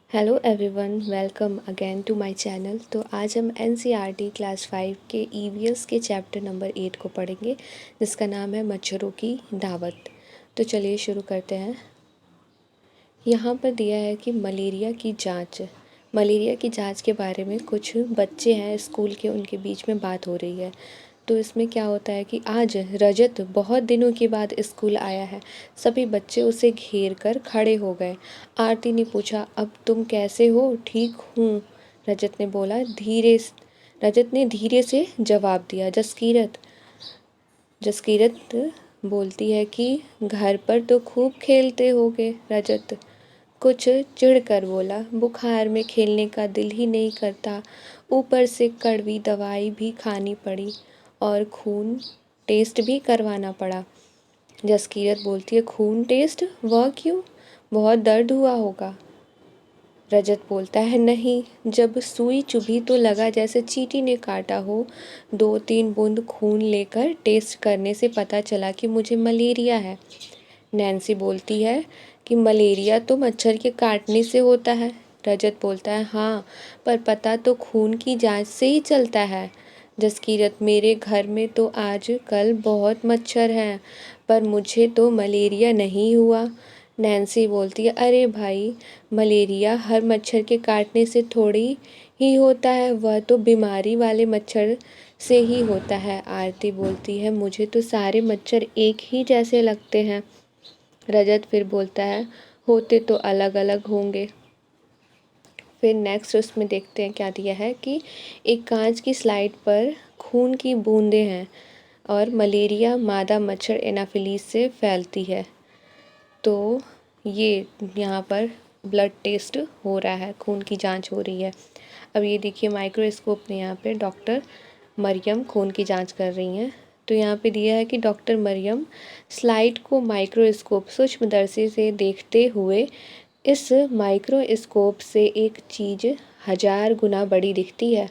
Hello everyone, welcome again to my channel. तो आज हम एनसीईआरटी क्लास 5 के ईवीएस के चैप्टर नंबर 8 को पढ़ेंगे, जिसका नाम है मच्छरों की दावत। तो चलिए शुरू करते हैं। यहाँ पर दिया है कि मलेरिया की जांच के बारे में कुछ बच्चे हैं स्कूल के, उनके बीच में बात हो रही है। तो इसमें क्या होता है कि आज रजत बहुत दिनों के बाद स्कूल आया है। सभी बच्चे उसे घेर कर खड़े हो गए। आरती ने पूछा, अब तुम कैसे हो? ठीक हूँ, रजत ने धीरे से जवाब दिया। जसकीरत बोलती है कि घर पर तो खूब खेलते होगे। रजत कुछ चिढ़कर बोला, बुखार में खेलने का दिल ही नहीं करता, ऊपर से कड़वी दवाई भी खानी पड़ी और खून टेस्ट भी करवाना पड़ा। जसकीरत बोलती है, खून टेस्ट? वह क्यों? बहुत दर्द हुआ होगा। रजत बोलता है, नहीं, जब सुई चुभी तो लगा जैसे चींटी ने काटा हो। 2-3 बूंद खून लेकर टेस्ट करने से पता चला कि मुझे मलेरिया है। नैन्सी बोलती है कि मलेरिया तो मच्छर के काटने से होता है। रजत बोलता है, हाँ, पर पता तो खून की जांच से ही चलता है। जसकीरत, मेरे घर में तो आज कल बहुत मच्छर हैं, पर मुझे तो मलेरिया नहीं हुआ। नैन्सी बोलती है, अरे भाई, मलेरिया हर मच्छर के काटने से थोड़ी ही होता है, वह तो बीमारी वाले मच्छर से ही होता है। आरती बोलती है, मुझे तो सारे मच्छर एक ही जैसे लगते हैं। रजत फिर बोलता है, होते तो अलग अलग होंगे। फिर नेक्स्ट उसमें देखते हैं क्या दिया है कि एक कांच की स्लाइड पर खून की बूंदें हैं और मलेरिया मादा मच्छर एनाफिलीज से फैलती है। तो ये यहाँ पर ब्लड टेस्ट हो रहा है, खून की जांच हो रही है। अब ये देखिए, माइक्रोस्कोप में यहाँ पे डॉक्टर मरियम खून की जांच कर रही हैं। तो यहाँ पे दिया है कि डॉक्टर मरियम स्लाइड को माइक्रोस्कोप सूक्ष्मदर्शी से देखते हुए, इस माइक्रोस्कोप से एक चीज़ 1000 गुना बड़ी दिखती है।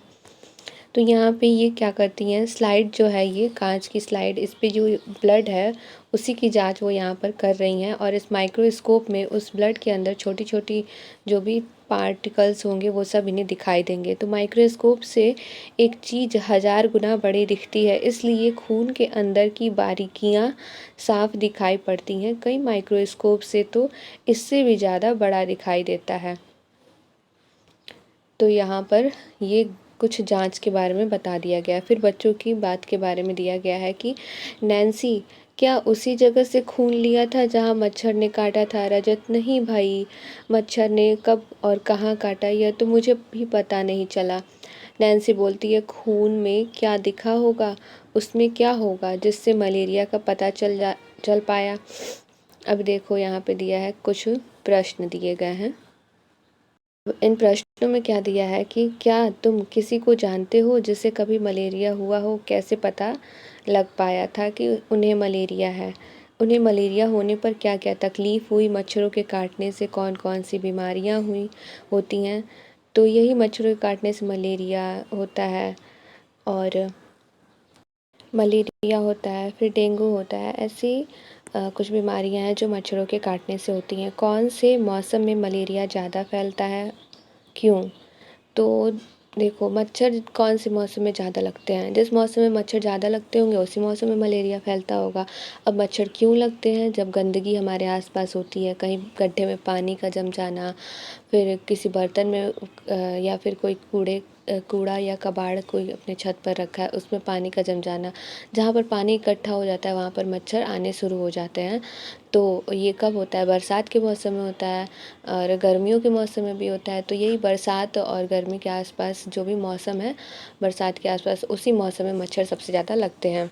तो यहाँ पे ये क्या करती हैं, स्लाइड जो है, ये कांच की स्लाइड, इस पे जो ब्लड है उसी की जांच वो यहाँ पर कर रही हैं। और इस माइक्रोस्कोप में उस ब्लड के अंदर छोटी छोटी जो भी पार्टिकल्स होंगे वो सब इन्हें दिखाई देंगे। तो माइक्रोस्कोप से एक चीज़ 1000 गुना बड़ी दिखती है, इसलिए खून के अंदर की बारीकियाँ साफ दिखाई पड़ती हैं। कई माइक्रोस्कोप से तो इससे भी ज़्यादा बड़ा दिखाई देता है। तो यहाँ पर ये कुछ जांच के बारे में बता दिया गया। फिर बच्चों की बात के बारे में दिया गया है कि नैन्सी, क्या उसी जगह से खून लिया था जहाँ मच्छर ने काटा था? रजत, नहीं भाई, मच्छर ने कब और कहाँ काटा यह तो मुझे भी पता नहीं चला। नैन्सी बोलती है, खून में क्या दिखा होगा, उसमें क्या होगा जिससे मलेरिया का पता चल पाया? अब देखो, यहाँ पे दिया है, कुछ प्रश्न दिए गए हैं। इन प्रश्नों में क्या दिया है कि क्या तुम किसी को जानते हो जिसे कभी मलेरिया हुआ हो? कैसे पता लग पाया था कि उन्हें मलेरिया है? उन्हें मलेरिया होने पर क्या क्या तकलीफ़ हुई? मच्छरों के काटने से कौन कौन सी बीमारियां होती हैं? तो यही मच्छरों के काटने से मलेरिया होता है, और मलेरिया होता है, फिर डेंगू होता है। ऐसी कुछ बीमारियां हैं जो मच्छरों के काटने से होती हैं। कौन से मौसम में मलेरिया ज़्यादा फैलता है, क्यों? तो देखो, मच्छर कौन से मौसम में ज़्यादा लगते हैं? जिस मौसम में मच्छर ज़्यादा लगते होंगे उसी मौसम में मलेरिया फैलता होगा। अब मच्छर क्यों लगते हैं? जब गंदगी हमारे आसपास होती है, कहीं गड्ढे में पानी का जम जाना, फिर किसी बर्तन में या फिर कोई कूड़ा या कबाड़ कोई अपने छत पर रखा है उसमें पानी का जम जाना, जहाँ पर पानी इकट्ठा हो जाता है वहाँ पर मच्छर आने शुरू हो जाते हैं। तो ये कब होता है? बरसात के मौसम में होता है और गर्मियों के मौसम में भी होता है। तो यही बरसात और गर्मी के आसपास जो भी मौसम है, बरसात के आसपास उसी मौसम में मच्छर सबसे ज़्यादा लगते हैं।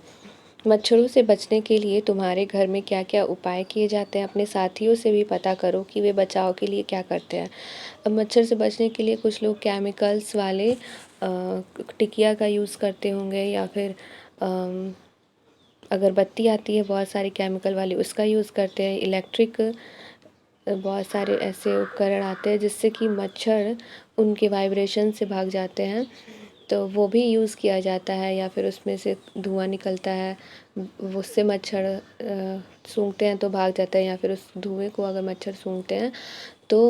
मच्छरों से बचने के लिए तुम्हारे घर में क्या क्या उपाय किए जाते हैं? अपने साथियों से भी पता करो कि वे बचाव के लिए क्या करते हैं। अब मच्छर से बचने के लिए कुछ लोग केमिकल्स वाले टिकिया का यूज़ करते होंगे, या फिर अगरबत्ती आती है बहुत सारी केमिकल वाली, उसका यूज़ करते हैं। इलेक्ट्रिक बहुत सारे ऐसे उपकरण आते हैं जिससे कि मच्छर उनके वाइब्रेशन से भाग जाते हैं। तो वो भी यूज़ किया जाता है, या फिर उसमें से धुआं निकलता है, उससे मच्छर सूंघते हैं तो भाग जाता है, या फिर उस धुएं को अगर मच्छर सूंघते हैं तो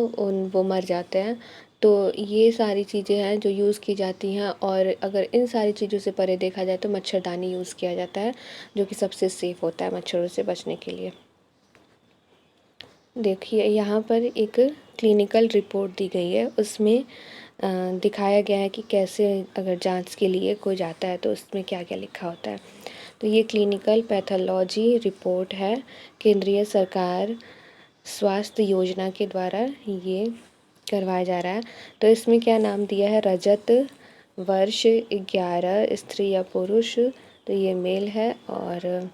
वो मर जाते हैं। तो ये सारी चीज़ें हैं जो यूज़ की जाती हैं, और अगर इन सारी चीज़ों से परे देखा जाए तो मच्छरदानी यूज़ किया जाता है, जो कि सबसे सेफ़ होता है मच्छरों से बचने के लिए। देखिए यहाँ पर एक क्लिनिकल रिपोर्ट दी गई है, उसमें दिखाया गया है कि कैसे अगर जांच के लिए कोई जाता है तो उसमें क्या क्या लिखा होता है। तो ये क्लिनिकल पैथोलॉजी रिपोर्ट है, केंद्रीय सरकार स्वास्थ्य योजना के द्वारा ये करवाया जा रहा है। तो इसमें क्या नाम दिया है, रजत वर्ष 11 स्त्री या पुरुष, तो ये मेल है। और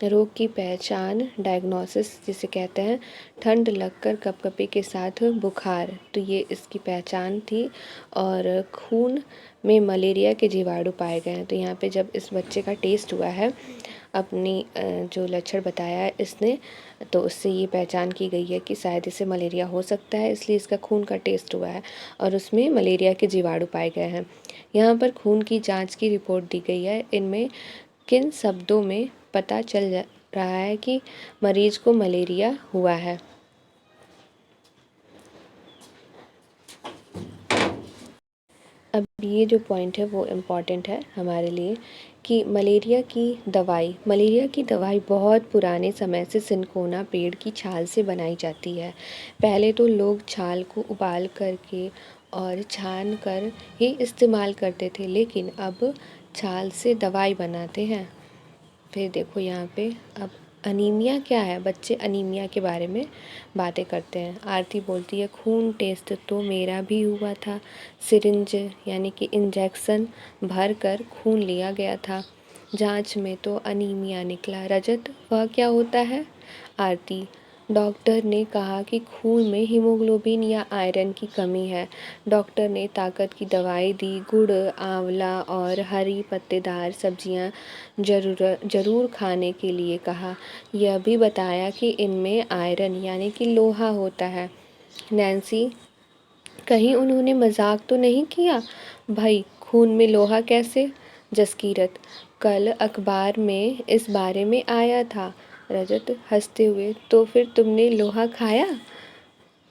रोग की पहचान डायग्नोसिस जिसे कहते हैं, ठंड लगकर कपकपी के साथ बुखार, तो ये इसकी पहचान थी। और खून में मलेरिया के जीवाणु पाए गए हैं। तो यहाँ पे जब इस बच्चे का टेस्ट हुआ है, अपनी जो लक्षण बताया है इसने, तो उससे ये पहचान की गई है कि शायद इसे मलेरिया हो सकता है, इसलिए इसका खून का टेस्ट हुआ है और उसमें मलेरिया के जीवाणु पाए गए हैं। यहाँ पर खून की जांच की रिपोर्ट दी गई है। इनमें किन शब्दों में पता चल रहा है कि मरीज को मलेरिया हुआ है। अब ये जो पॉइंट है वो इम्पॉर्टेंट है हमारे लिए कि मलेरिया की दवाई बहुत पुराने समय से सिनकोना पेड़ की छाल से बनाई जाती है। पहले तो लोग छाल को उबाल करके और छान कर ही इस्तेमाल करते थे, लेकिन अब छाल से दवाई बनाते हैं। फिर देखो यहाँ पे अब अनीमिया क्या है, बच्चे अनीमिया के बारे में बातें करते हैं। आरती बोलती है, खून टेस्ट तो मेरा भी हुआ था, सिरिंज यानी कि इंजेक्शन भर कर खून लिया गया था, जांच में तो अनीमिया निकला। रजत, वह क्या होता है? आरती, डॉक्टर ने कहा कि खून में हीमोग्लोबिन या आयरन की कमी है। डॉक्टर ने ताकत की दवाई दी, गुड़, आंवला और हरी पत्तेदार सब्जियां ज़रूर खाने के लिए कहा। यह भी बताया कि इनमें आयरन यानी कि लोहा होता है। नैन्सी, कहीं उन्होंने मजाक तो नहीं किया? भाई, खून में लोहा कैसे? जसकीरत, कल अखबार में इस बारे में आया था। रजत हंसते हुए, तो फिर तुमने लोहा खाया?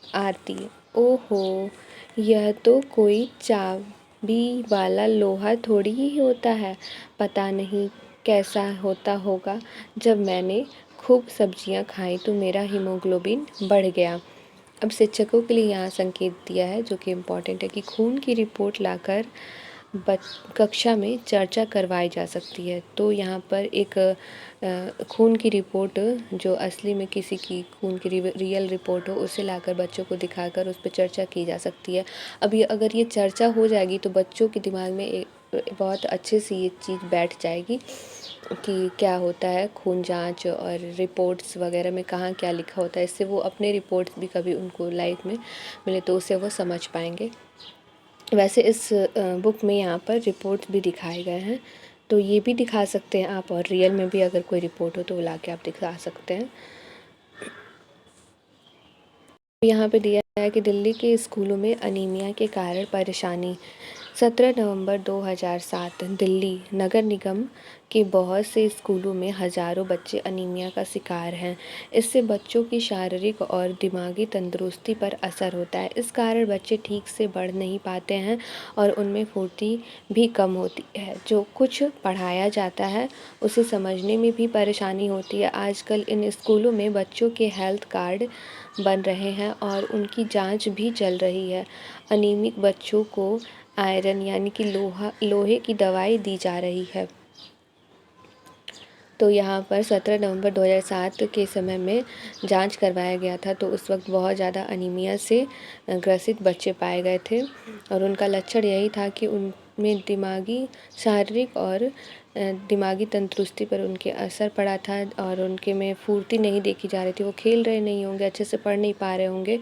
आरती, ओहो, यह तो कोई चाबी वाला लोहा थोड़ी ही होता है। पता नहीं कैसा होता होगा। जब मैंने खूब सब्जियां खाई तो मेरा हीमोग्लोबिन बढ़ गया। अब शिक्षकों के लिए यहाँ संकेत दिया है जो कि इम्पोर्टेंट है कि खून की रिपोर्ट लाकर कक्षा में चर्चा करवाई जा सकती है। तो यहाँ पर एक खून की रिपोर्ट जो असली में किसी की खून की रियल रिपोर्ट हो, उसे लाकर बच्चों को दिखाकर उस पर चर्चा की जा सकती है। अब ये अगर ये चर्चा हो जाएगी तो बच्चों के दिमाग में बहुत अच्छे से ये चीज़ बैठ जाएगी कि क्या होता है खून जांच, और रिपोर्ट्स वगैरह में कहाँ क्या लिखा होता है। इससे वो अपने रिपोर्ट्स भी कभी उनको लाइफ में मिले तो उसे वो समझ पाएंगे। वैसे इस बुक में यहाँ पर रिपोर्ट्स भी दिखाए गए हैं, तो ये भी दिखा सकते हैं आप, और रियल में भी अगर कोई रिपोर्ट हो तो वो ला के आप दिखा सकते हैं। यहाँ पे दिया है कि दिल्ली के स्कूलों में अनीमिया के कारण परेशानी। 17 नवंबर 2007 दिल्ली नगर निगम के बहुत से स्कूलों में हजारों बच्चे अनीमिया का शिकार हैं। इससे बच्चों की शारीरिक और दिमागी तंदुरुस्ती पर असर होता है। इस कारण बच्चे ठीक से बढ़ नहीं पाते हैं और उनमें फुर्ती भी कम होती है। जो कुछ पढ़ाया जाता है उसे समझने में भी परेशानी होती है। आजकल इन स्कूलों में बच्चों के हेल्थ कार्ड बन रहे हैं और उनकी जांच भी चल रही है। अनीमिक बच्चों को आयरन यानी कि लोहे की दवाई दी जा रही है। तो यहाँ पर 17 नवंबर 2007 के समय में जांच करवाया गया था, तो उस वक्त बहुत ज़्यादा अनीमिया से ग्रसित बच्चे पाए गए थे और उनका लक्षण यही था कि उनमें दिमागी, शारीरिक और दिमागी तंदुरुस्ती पर उनके असर पड़ा था और उनके में फुर्ती नहीं देखी जा रही थी। वो खेल रहे नहीं होंगे, अच्छे से पढ़ नहीं पा रहे होंगे।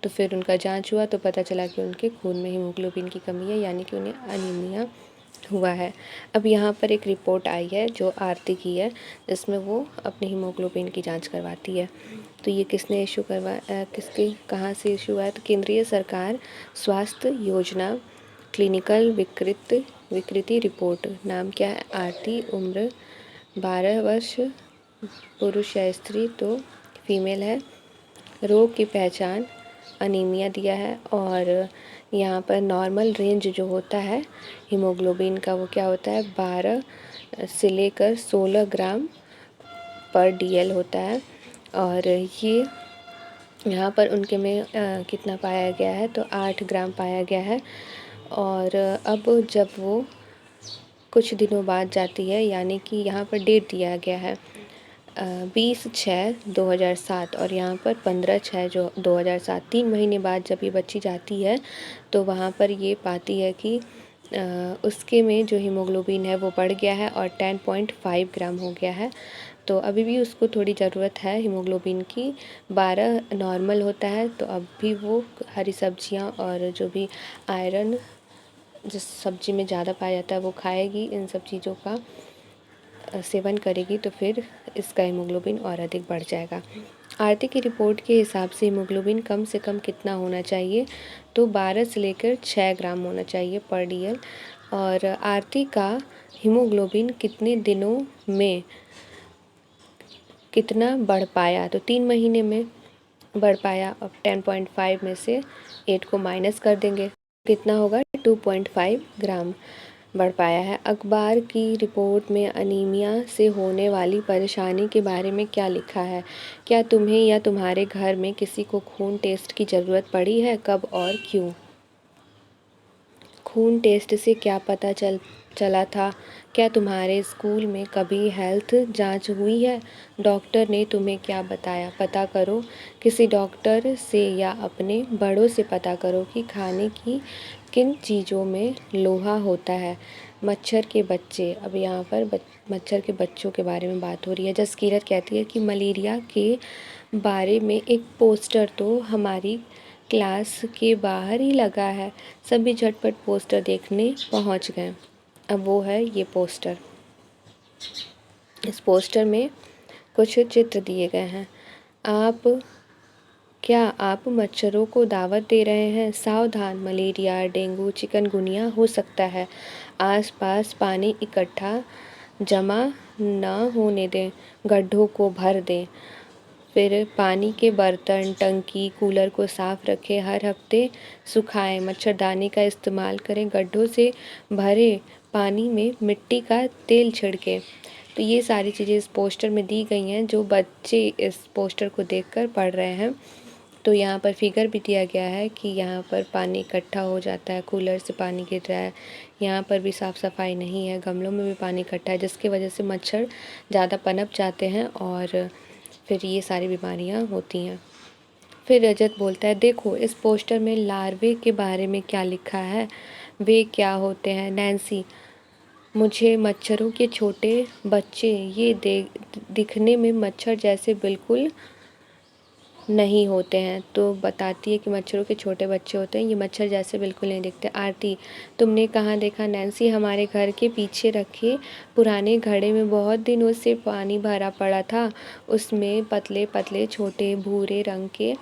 तो फिर उनका जांच हुआ तो पता चला कि उनके खून में हीमोग्लोबिन की कमी है, यानी कि उन्हें अनीमिया हुआ है। अब यहाँ पर एक रिपोर्ट आई है जो आरती की है, जिसमें वो अपनी हीमोग्लोबिन की जांच करवाती है। तो ये किसने इशू करवा किसके कहाँ से इशू हुआ है? तो केंद्रीय सरकार स्वास्थ्य योजना क्लिनिकल विकृति रिपोर्ट। नाम क्या है? आरती। उम्र 12 वर्ष। पुरुष या स्त्री? तो फीमेल है। रोग की पहचान अनीमिया दिया है। और यहाँ पर नॉर्मल रेंज जो होता है हीमोग्लोबिन का वो क्या होता है? 12 से लेकर 16 ग्राम पर DL होता है। और ये यहाँ पर उनके में कितना पाया गया है? तो 8 ग्राम पाया गया है। और अब जब वो कुछ दिनों बाद जाती है, यानी कि यहाँ पर डेट दिया गया है 20/6/2007 और यहाँ पर 15/6 जो 2007, 3 महीने बाद जब ये बच्ची जाती है तो वहाँ पर ये पाती है कि उसके में जो हीमोग्लोबिन है वो बढ़ गया है और 10.5 ग्राम हो गया है। तो अभी भी उसको थोड़ी ज़रूरत है हीमोग्लोबिन की। 12 नॉर्मल होता है। तो अब भी वो हरी सब्जियां और जो भी आयरन जिस सब्जी में ज़्यादा पाया जाता है वो खाएगी, इन सब चीज़ों का सेवन करेगी तो फिर इसका हीमोग्लोबिन और अधिक बढ़ जाएगा। आरती की रिपोर्ट के हिसाब से हीमोग्लोबिन कम से कम कितना होना चाहिए? तो 12 से लेकर 6 ग्राम होना चाहिए पर DL। और आरती का हीमोग्लोबिन कितने दिनों में कितना बढ़ पाया? तो 3 महीने में बढ़ पाया। अब 10.5 में से 8 को माइनस कर देंगे, कितना होगा? 2.5 ग्राम बढ़ पाया है। अखबार की रिपोर्ट में अनीमिया से होने वाली परेशानी के बारे में क्या लिखा है? क्या तुम्हें या तुम्हारे घर में किसी को खून टेस्ट की ज़रूरत पड़ी है? कब और क्यों? खून टेस्ट से क्या पता चला था? क्या तुम्हारे स्कूल में कभी हेल्थ जांच हुई है? डॉक्टर ने तुम्हें क्या बताया? पता करो किसी डॉक्टर से या अपने बड़ों से पता करो कि खाने की किन चीज़ों में लोहा होता है। मच्छर के बच्चे। अब यहाँ पर मच्छर के बच्चों के बारे में बात हो रही है। जसकीरत कहती है कि मलेरिया के बारे में एक पोस्टर तो हमारी क्लास के बाहर ही लगा है। सभी झटपट पोस्टर देखने पहुंच गए। अब वो है ये पोस्टर। इस पोस्टर में कुछ चित्र दिए गए हैं। क्या आप मच्छरों को दावत दे रहे हैं? सावधान, मलेरिया, डेंगू, चिकनगुनिया हो सकता है। आसपास पानी इकट्ठा जमा न होने दें, गड्ढों को भर दें। फिर पानी के बर्तन, टंकी, कूलर को साफ रखें, हर हफ्ते सुखाएं, मच्छरदानी का इस्तेमाल करें, गड्ढों से भरे पानी में मिट्टी का तेल छिड़कें। तो ये सारी चीज़ें इस पोस्टर में दी गई हैं जो बच्चे इस पोस्टर को देखकर पढ़ रहे हैं। तो यहाँ पर फिगर भी दिया गया है कि यहाँ पर पानी इकट्ठा हो जाता है, कूलर से पानी गिर रहा है, यहाँ पर भी साफ़ सफाई नहीं है, गमलों में भी पानी इकट्ठा है, जिसकी वजह से मच्छर ज़्यादा पनप जाते हैं और फिर ये सारी बीमारियाँ होती हैं। फिर रजत बोलता है, देखो इस पोस्टर में लार्वे के बारे में क्या लिखा है? वे क्या होते हैं? नैन्सी, मुझे मच्छरों के छोटे बच्चे, ये दिखने में मच्छर जैसे बिल्कुल नहीं होते हैं। तो बताती है कि मच्छरों के छोटे बच्चे होते हैं, ये मच्छर जैसे बिल्कुल नहीं दिखते। आरती, तुमने कहाँ देखा? नैन्सी, हमारे घर के पीछे रखे पुराने घड़े में बहुत दिनों से पानी भरा पड़ा था। उसमें पतले पतले छोटे भूरे रंग के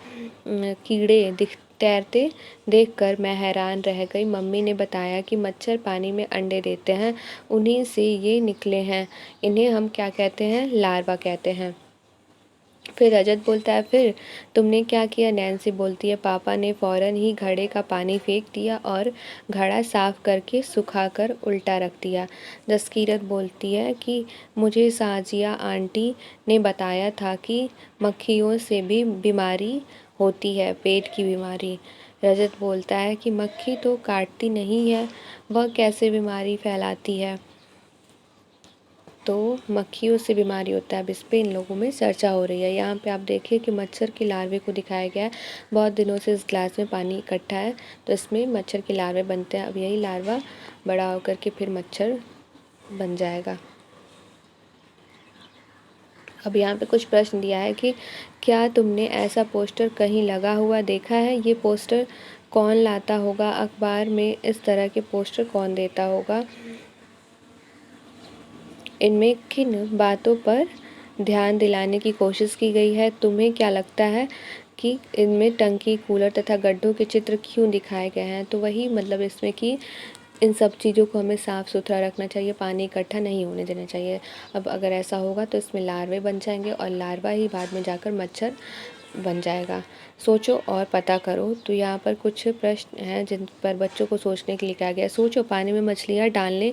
कीड़े तैरते देखकर मैं हैरान रह गई। मम्मी ने बताया कि मच्छर पानी में अंडे देते हैं, उन्हीं से ये निकले हैं। इन्हें हम क्या कहते हैं? लार्वा कहते हैं। फिर रजत बोलता है, फिर तुमने क्या किया? नैन्सी बोलती है, पापा ने फ़ौरन ही घड़े का पानी फेंक दिया और घड़ा साफ करके सुखाकर उल्टा रख दिया। जसकीरत बोलती है कि मुझे साजिया आंटी ने बताया था कि मक्खियों से भी बीमारी होती है, पेट की बीमारी। रजत बोलता है कि मक्खी तो काटती नहीं है, वह कैसे बीमारी फैलाती है? तो मक्खियों से बीमारी होता है। अब इस पे इन लोगों में चर्चा हो रही है। यहाँ पे आप देखिए कि मच्छर के लार्वे को दिखाया गया है। बहुत दिनों से इस ग्लास में पानी इकट्ठा है तो इसमें मच्छर के लार्वे बनते हैं। अब यही लार्वा बड़ा होकर के फिर मच्छर बन जाएगा। अब यहाँ पे कुछ प्रश्न दिया है कि क्या तुमने ऐसा पोस्टर कहीं लगा हुआ देखा है? ये पोस्टर कौन लाता होगा? अखबार में इस तरह के पोस्टर कौन देता होगा? इनमें किन बातों पर ध्यान दिलाने की कोशिश की गई है? तुम्हें क्या लगता है कि इनमें टंकी, कूलर तथा गड्ढों के चित्र क्यों दिखाए गए हैं। तो वही मतलब इसमें कि इन सब चीज़ों को हमें साफ़ सुथरा रखना चाहिए, पानी इकट्ठा नहीं होने देना चाहिए। अब अगर ऐसा होगा तो इसमें लार्वे बन जाएंगे और लार्वा ही बाद में जाकर मच्छर बन जाएगा। सोचो और पता करो। तो यहाँ पर कुछ प्रश्न हैं जिन पर बच्चों को सोचने के लिए कहा गया है। सोचो, पानी में मछलियाँ डालने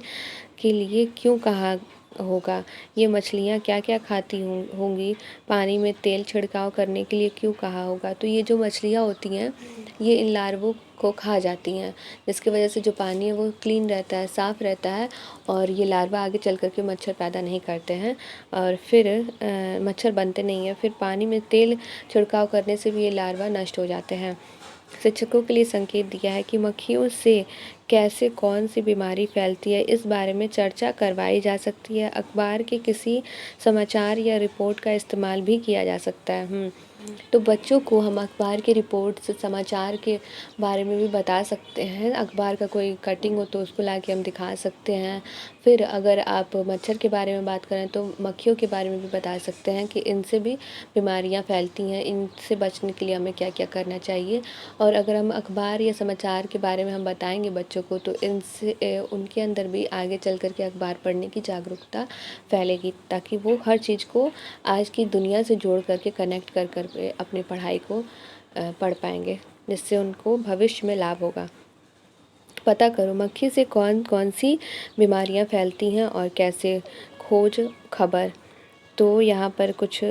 के लिए क्यों कहा होगा? ये मछलियाँ क्या क्या खाती होंगी? पानी में तेल छिड़काव करने के लिए क्यों कहा होगा? तो ये जो मछलियाँ होती हैं ये इन लार्वों को खा जाती हैं, जिसकी वजह से जो पानी है वो क्लीन रहता है, साफ़ रहता है और ये लार्वा आगे चल कर के मच्छर पैदा नहीं करते हैं और फिर मच्छर बनते नहीं हैं। फिर पानी में तेल छिड़काव करने से भी ये लार्वा नष्ट हो जाते हैं। शिक्षकों के लिए संकेत दिया है कि मक्खियों से कैसे कौन सी बीमारी फैलती है, इस बारे में चर्चा करवाई जा सकती है। अखबार के किसी समाचार या रिपोर्ट का इस्तेमाल भी किया जा सकता है। तो बच्चों को हम अखबार की रिपोर्ट से समाचार के बारे में भी बता सकते हैं। अखबार का कोई कटिंग हो तो उसको लाके हम दिखा सकते हैं। फिर अगर आप मच्छर के बारे में बात करें तो मक्खियों के बारे में भी बता सकते हैं कि इनसे भी बीमारियां फैलती हैं, इनसे बचने के लिए हमें क्या क्या करना चाहिए। और अगर हम अखबार या समाचार के बारे में हम बताएंगे बच्चों को तो इनसे उनके अंदर भी आगे चल कर के अखबार पढ़ने की जागरूकता फैलेगी, ताकि वो हर चीज़ को आज की दुनिया से जोड़ करके कनेक्ट कर कर के अपनी पढ़ाई को पढ़ पाएंगे, जिससे उनको भविष्य में लाभ होगा। पता करो मक्खी से कौन कौन सी बीमारियां फैलती हैं और कैसे। खोज खबर। तो यहाँ पर कुछ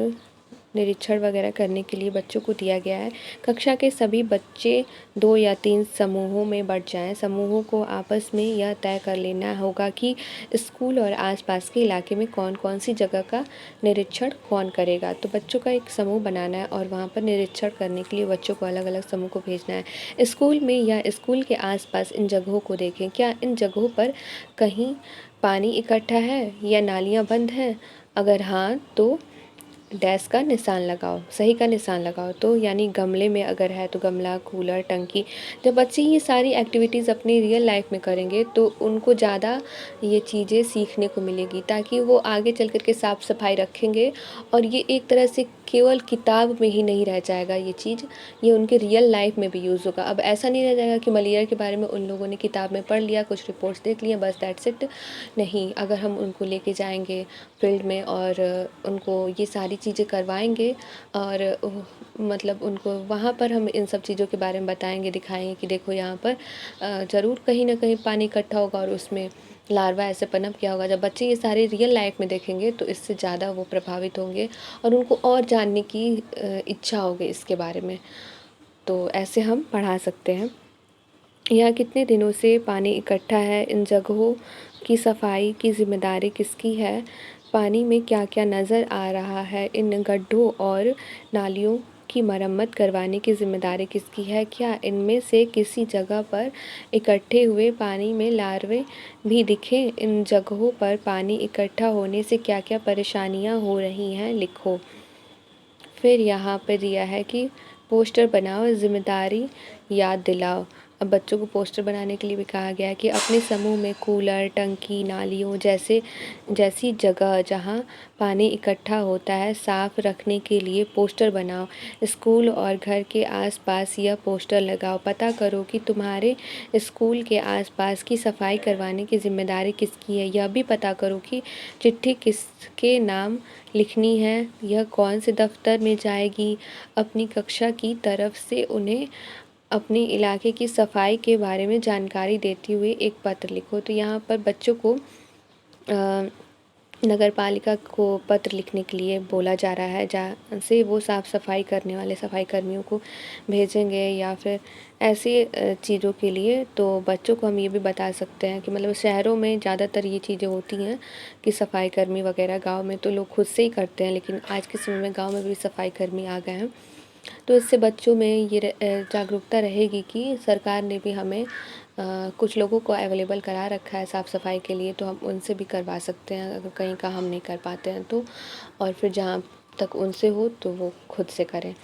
निरीक्षण वगैरह करने के लिए बच्चों को दिया गया है। कक्षा के सभी बच्चे 2 या 3 समूहों में बँट जाएं। समूहों को आपस में यह तय कर लेना होगा कि स्कूल और आसपास के इलाके में कौन कौन सी जगह का निरीक्षण कौन करेगा। तो बच्चों का एक समूह बनाना है और वहाँ पर निरीक्षण करने के लिए बच्चों को अलग अलग समूह को भेजना है। स्कूल में या स्कूल के आसपास इन जगहों को देखें, क्या इन जगहों पर कहीं पानी इकट्ठा है या नालियाँ बंद हैं? अगर हाँ तो डैश का निशान लगाओ, सही का निशान लगाओ। तो यानी गमले में अगर है तो गमला, कूलर, टंकी। जब बच्चे ये सारी एक्टिविटीज़ अपनी रियल लाइफ में करेंगे तो उनको ज़्यादा ये चीज़ें सीखने को मिलेगी, ताकि वो आगे चल कर के साफ़ सफाई रखेंगे और ये एक तरह से केवल किताब में ही नहीं रह जाएगा ये चीज़, ये उनके रियल लाइफ में भी यूज़ होगा। अब ऐसा नहीं रह जाएगा कि मलेरिया के बारे में उन लोगों ने किताब में पढ़ लिया, कुछ रिपोर्ट्स देख लिया, बस दैट्स इट। नहीं, अगर हम उनको लेके जाएंगे फील्ड में और उनको ये सारी चीज़ें करवाएंगे और मतलब उनको वहाँ पर हम इन सब चीज़ों के बारे में बताएंगे, दिखाएंगे कि देखो यहाँ पर ज़रूर कहीं ना कहीं पानी इकट्ठा होगा और उसमें लार्वा ऐसे पनप किया होगा। जब बच्चे ये सारे रियल लाइफ में देखेंगे तो इससे ज़्यादा वो प्रभावित होंगे और उनको और जानने की इच्छा होगी इसके बारे में। तो ऐसे हम पढ़ा सकते हैं। यहाँ कितने दिनों से पानी इकट्ठा है, इन जगहों की सफाई की जिम्मेदारी किसकी है, पानी में क्या क्या नज़र आ रहा है, इन गड्ढों और नालियों की मरम्मत करवाने की जिम्मेदारी किसकी है, क्या इनमें से किसी जगह पर इकट्ठे हुए पानी में लार्वे भी दिखें, इन जगहों पर पानी इकट्ठा होने से क्या क्या परेशानियाँ हो रही हैं, लिखो। फिर यहाँ पर दिया है कि पोस्टर बनाओ, जिम्मेदारी याद दिलाओ। अब बच्चों को पोस्टर बनाने के लिए भी कहा गया है कि अपने समूह में कूलर, टंकी, नालियों जैसी जगह जहाँ पानी इकट्ठा होता है साफ रखने के लिए पोस्टर बनाओ। स्कूल और घर के आसपास यह पोस्टर लगाओ। पता करो कि तुम्हारे स्कूल के आसपास की सफाई करवाने की जिम्मेदारी किसकी है। यह भी पता करो कि चिट्ठी किसके नाम लिखनी है, यह कौन से दफ्तर में जाएगी। अपनी कक्षा की तरफ से उन्हें अपने इलाके की सफाई के बारे में जानकारी देते हुए एक पत्र लिखो। तो यहाँ पर बच्चों को नगर पालिका को पत्र लिखने के लिए बोला जा रहा है, जहाँ से वो साफ़ सफाई करने वाले सफाई कर्मियों को भेजेंगे या फिर ऐसी चीज़ों के लिए। तो बच्चों को हम ये भी बता सकते हैं कि मतलब शहरों में ज़्यादातर ये चीज़ें होती हैं कि सफाई कर्मी वगैरह, गांव में तो लोग खुद से ही करते हैं, लेकिन आज के समय में गांव में भी सफाई कर्मी आ गए हैं। तो इससे बच्चों में ये जागरूकता रहेगी कि सरकार ने भी हमें कुछ लोगों को अवेलेबल करा रखा है साफ़ सफाई के लिए, तो हम उनसे भी करवा सकते हैं अगर कहीं का हम नहीं कर पाते हैं तो। और फिर जहाँ तक उनसे हो तो वो खुद से करें।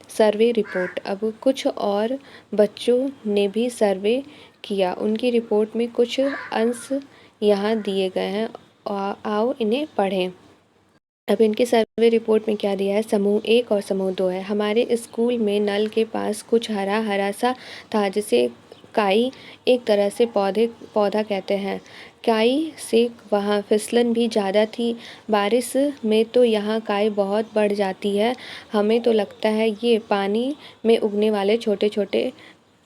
Survey report. अब कुछ और बच्चों ने भी सर्वे किया, उनकी रिपोर्ट में कुछ अंश यहाँ दिए गए हैं, आओ इन्हें पढ़ें। अब इनके सर्वे रिपोर्ट में क्या दिया है, समूह 1 और समूह 2 है। हमारे स्कूल में नल के पास कुछ हरा हरा सा था जिसे काई एक तरह से पौधा कहते हैं। काई से वहाँ फिसलन भी ज़्यादा थी। बारिश में तो यहाँ काई बहुत बढ़ जाती है। हमें तो लगता है ये पानी में उगने वाले छोटे छोटे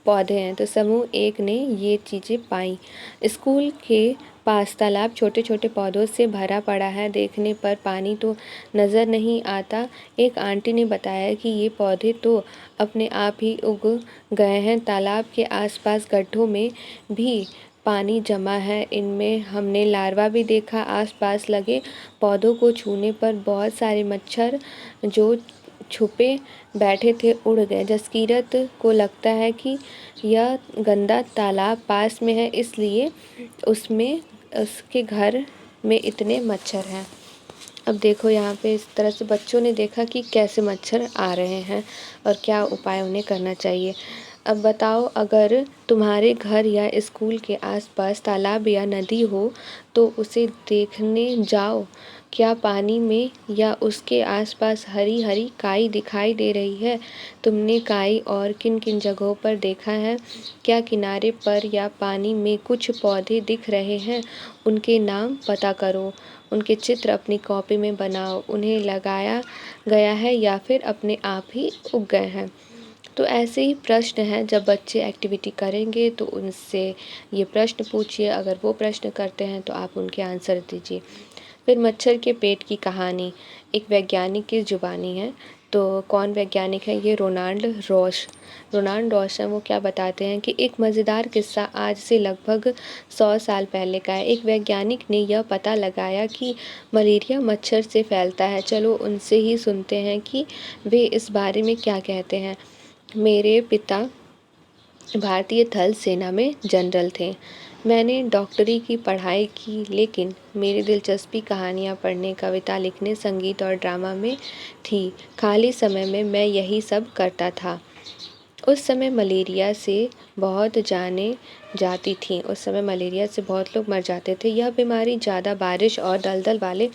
पौधे हैं। तो समूह 1 ने ये चीज़ें पाई। स्कूल के पास तालाब छोटे छोटे पौधों से भरा पड़ा है। देखने पर पानी तो नज़र नहीं आता। एक आंटी ने बताया कि ये पौधे तो अपने आप ही उग गए हैं। तालाब के आसपास गड्ढों में भी पानी जमा है। इनमें हमने लार्वा भी देखा। आसपास लगे पौधों को छूने पर बहुत सारे मच्छर जो छुपे बैठे थे उड़ गए। जसकीरत को लगता है कि यह गंदा तालाब पास में है, इसलिए उसमें उसके घर में इतने मच्छर हैं। अब देखो यहाँ पे इस तरह से बच्चों ने देखा कि कैसे मच्छर आ रहे हैं और क्या उपाय उन्हें करना चाहिए। अब बताओ, अगर तुम्हारे घर या स्कूल के आसपास तालाब या नदी हो तो उसे देखने जाओ। क्या पानी में या उसके आसपास हरी हरी काई दिखाई दे रही है? तुमने काई और किन किन जगहों पर देखा है? क्या किनारे पर या पानी में कुछ पौधे दिख रहे हैं? उनके नाम पता करो। उनके चित्र अपनी कॉपी में बनाओ। उन्हें लगाया गया है या फिर अपने आप ही उग गए हैं? तो ऐसे ही प्रश्न हैं। जब बच्चे एक्टिविटी करेंगे तो उनसे ये प्रश्न पूछिए। अगर वो प्रश्न करते हैं तो आप उनके आंसर दीजिए। फिर मच्छर के पेट की कहानी एक वैज्ञानिक की जुबानी है। तो कौन वैज्ञानिक है ये? रोनाल्ड रॉश हैं। वो क्या बताते हैं कि एक मज़ेदार किस्सा आज से लगभग 100 साल पहले का है। एक वैज्ञानिक ने यह पता लगाया कि मलेरिया मच्छर से फैलता है। चलो उनसे ही सुनते हैं कि वे इस बारे में क्या कहते हैं। मेरे पिता भारतीय थल सेना में जनरल थे। मैंने डॉक्टरी की पढ़ाई की, लेकिन मेरी दिलचस्पी कहानियाँ पढ़ने, कविता लिखने, संगीत और ड्रामा में थी। खाली समय में मैं यही सब करता था। उस समय मलेरिया से बहुत लोग मर जाते थे। यह बीमारी ज़्यादा बारिश और दलदल वाले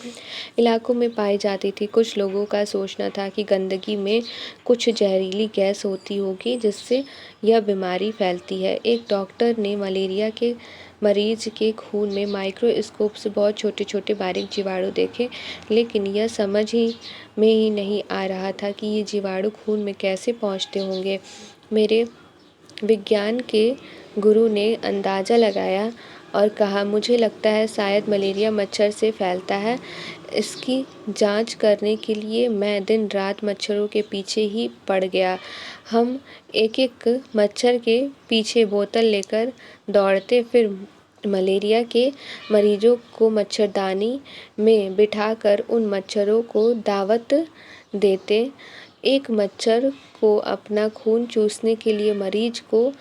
इलाकों में पाई जाती थी। कुछ लोगों का सोचना था कि गंदगी में कुछ जहरीली गैस होती होगी जिससे यह बीमारी फैलती है। एक डॉक्टर ने मलेरिया के मरीज के खून में माइक्रोस्कोप से बहुत छोटे छोटे बारीक जीवाणु देखे, लेकिन यह समझ में ही नहीं आ रहा था कि ये जीवाणु खून में कैसे पहुंचते होंगे। मेरे विज्ञान के गुरु ने अंदाज़ा लगाया और कहा, मुझे लगता है शायद मलेरिया मच्छर से फैलता है। इसकी जांच करने के लिए मैं दिन रात मच्छरों के पीछे ही पड़ गया। हम एक एक मच्छर के पीछे बोतल लेकर दौड़ते, फिर मलेरिया के मरीजों को मच्छरदानी में बिठाकर उन मच्छरों को दावत देते। एक मच्छर को अपना खून चूसने के लिए मरीज को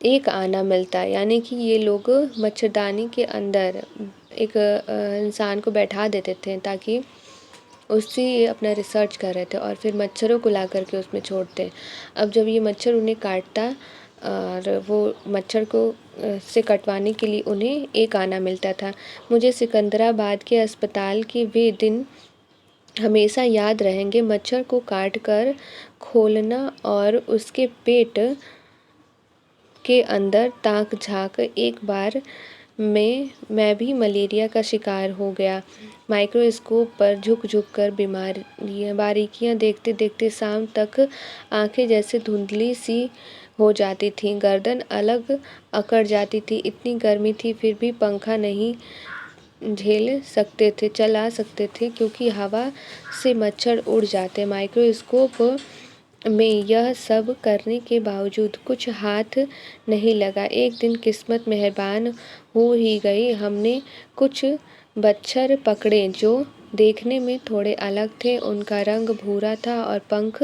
एक आना मिलता। यानी कि ये लोग मच्छरदानी के अंदर एक इंसान को बैठा देते थे ताकि उससे ये अपना रिसर्च कर रहे थे और फिर मच्छरों को ला करके उसमें छोड़ते। अब जब ये मच्छर उन्हें काटता और वो मच्छर को से कटवाने के लिए उन्हें एक आना मिलता था। मुझे सिकंदराबाद के अस्पताल के वे दिन हमेशा याद रहेंगे। मच्छर को काट कर खोलना और उसके पेट के अंदर ताक झाँक। एक बार मैं भी मलेरिया का शिकार हो गया। माइक्रोस्कोप पर झुक झुक कर बारीकियां देखते देखते शाम तक आंखें जैसे धुंधली सी हो जाती थीं, गर्दन अलग अकड़ जाती थी। इतनी गर्मी थी फिर भी पंखा नहीं चला सकते थे क्योंकि हवा से मच्छर उड़ जाते। माइक्रोस्कोप में यह सब करने के बावजूद कुछ हाथ नहीं लगा। एक दिन किस्मत मेहरबान हो ही गई। हमने कुछ मच्छर पकड़े जो देखने में थोड़े अलग थे। उनका रंग भूरा था और पंख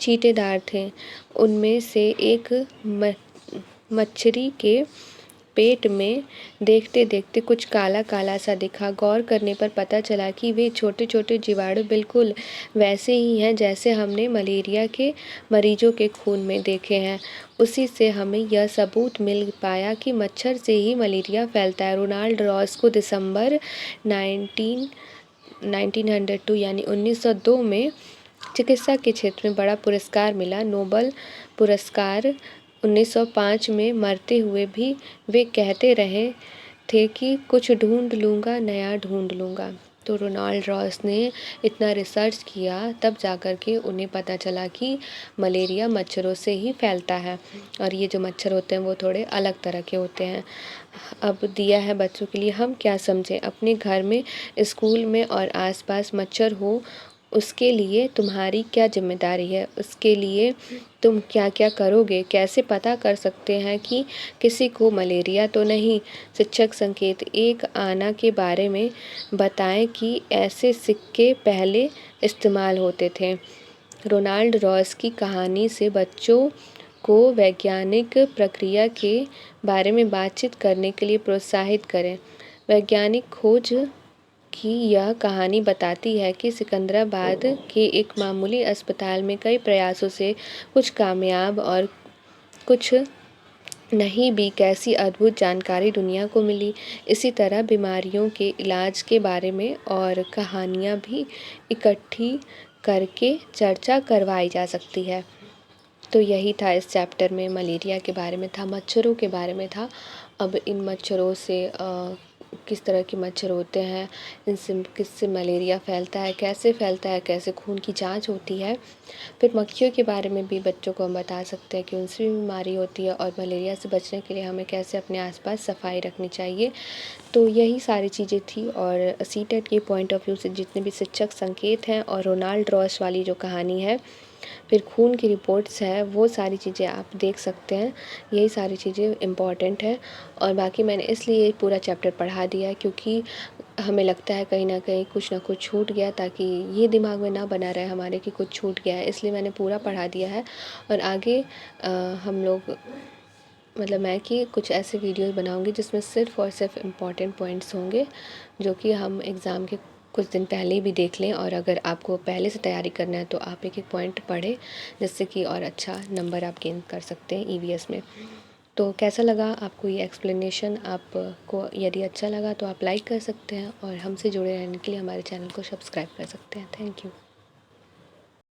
चींटेदार थे। उनमें से एक मच्छरी के पेट में देखते देखते कुछ काला काला सा दिखा। गौर करने पर पता चला कि वे छोटे छोटे जीवाणु बिल्कुल वैसे ही हैं जैसे हमने मलेरिया के मरीजों के खून में देखे हैं। उसी से हमें यह सबूत मिल पाया कि मच्छर से ही मलेरिया फैलता है। रोनाल्ड रॉस को दिसंबर 1902 यानी 1902 में चिकित्सा के क्षेत्र में बड़ा पुरस्कार मिला, नोबल पुरस्कार। 1905 में मरते हुए भी वे कहते रहे थे कि कुछ ढूंढ लूँगा, नया ढूंढ लूँगा। तो रोनाल्ड रॉस ने इतना रिसर्च किया, तब जाकर के उन्हें पता चला कि मलेरिया मच्छरों से ही फैलता है, और ये जो मच्छर होते हैं वो थोड़े अलग तरह के होते हैं। अब दिया है बच्चों के लिए, हम क्या समझें। अपने घर में, स्कूल में और आसपास मच्छर हो, उसके लिए तुम्हारी क्या जिम्मेदारी है, उसके लिए तुम क्या क्या करोगे, कैसे पता कर सकते हैं कि किसी को मलेरिया तो नहीं। शिक्षक संकेत 1 आना के बारे में बताएं कि ऐसे सिक्के पहले इस्तेमाल होते थे। रोनाल्ड रॉस की कहानी से बच्चों को वैज्ञानिक प्रक्रिया के बारे में बातचीत करने के लिए प्रोत्साहित करें। वैज्ञानिक खोज की यह कहानी बताती है कि सिकंदराबाद के एक मामूली अस्पताल में कई प्रयासों से कुछ कामयाब और कुछ नहीं भी कैसी अद्भुत जानकारी दुनिया को मिली। इसी तरह बीमारियों के इलाज के बारे में और कहानियाँ भी इकट्ठी करके चर्चा करवाई जा सकती है। तो यही था इस चैप्टर में, मलेरिया के बारे में था, मच्छरों के बारे में था। अब इन मच्छरों से किस तरह के मच्छर होते हैं, इनसे किससे मलेरिया फैलता है, कैसे फैलता है, कैसे खून की जांच होती है। फिर मक्खियों के बारे में भी बच्चों को हम बता सकते हैं कि उनसे भी बीमारी होती है, और मलेरिया से बचने के लिए हमें कैसे अपने आसपास सफाई रखनी चाहिए। तो यही सारी चीज़ें थी। और सीटेट के पॉइंट ऑफ व्यू से जितने भी शिक्षक संकेत हैं और रोनाल्ड रॉस वाली जो कहानी है, फिर खून की रिपोर्ट्स है, वो सारी चीज़ें आप देख सकते हैं। यही सारी चीज़ें इम्पॉर्टेंट है। और बाकी मैंने इसलिए पूरा चैप्टर पढ़ा दिया है क्योंकि हमें लगता है कहीं ना कहीं कुछ ना कुछ छूट गया, ताकि ये दिमाग में ना बना रहे हमारे कि कुछ छूट गया है, इसलिए मैंने पूरा पढ़ा दिया है। और आगे हम लोग, मतलब मैं, कि कुछ ऐसे वीडियोस बनाऊंगी जिसमें सिर्फ़ और सिर्फ इम्पॉर्टेंट पॉइंट्स होंगे, जो कि हम एग्ज़ाम के कुछ दिन पहले भी देख लें। और अगर आपको पहले से तैयारी करना है तो आप एक एक पॉइंट पढ़ें, जिससे कि और अच्छा नंबर आप गेन कर सकते हैं ईवीएस में। तो कैसा लगा आपको ये एक्सप्लेनेशन? आपको यदि अच्छा लगा तो आप लाइक कर सकते हैं, और हमसे जुड़े रहने के लिए हमारे चैनल को सब्सक्राइब कर सकते हैं। Thank you.